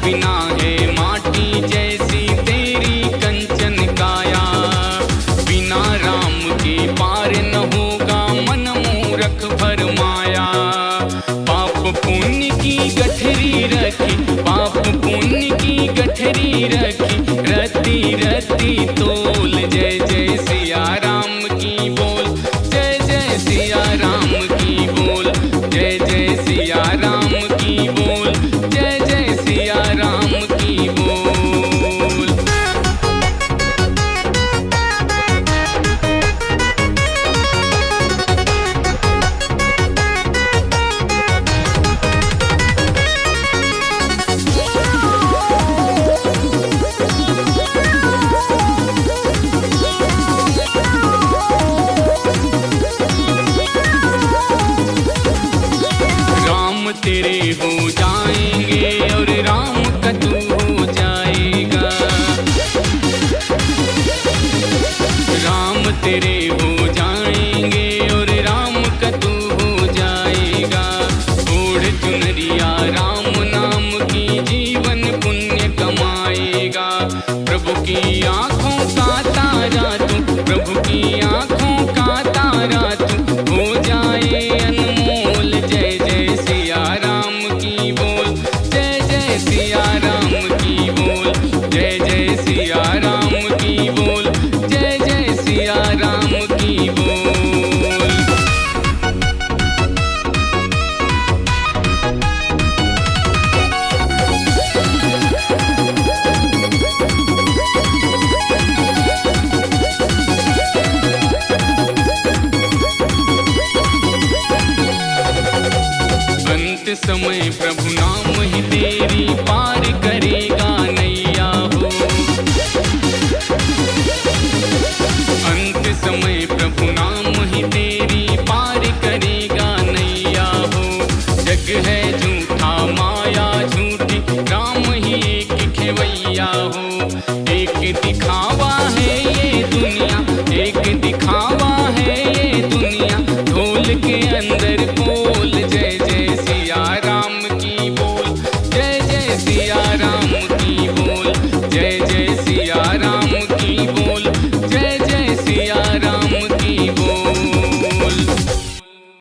बिना है माटी जैसी तेरी कंचन काया। बिना राम के पार न होगा मन मूरख भर माया। पाप पुण्य की गठरी रखी, पाप पुण्य की गठरी रखी, रति रति तोल। जय जय सिया राम की बोल, जय जय सिया राम की बोल, जय जय सिया राम की बोल, जय जय सिया राम की बोल। तेरे हो जाएंगे और राम का तू हो जाएगा। राम तेरे हो जाएंगे और राम का तू हो जाएगा। ओढ़ चुनरिया राम नाम की जीवन पुण्य कमाएगा। प्रभु की आंखों का तारा तू, प्रभु की आंखों का तारा तू हो जाए अनमोल। जय जय सिया राम की बोल, जय जय सिया राम की बोल, जय जय सिया राम की बोल, जय जय सिया राम की बोल। अंत समय प्रभु नाम ही तेरी पार करेगा नैया हो। अंत समय प्रभु नाम ही तेरी पार करेगा नैया हो। जग है झूठा माया झूठी, राम ही एक खेवैया हो। एक दिखावा है ये दुनिया, एक दिखावा है ये दुनिया, ढोल के अंदर बोल।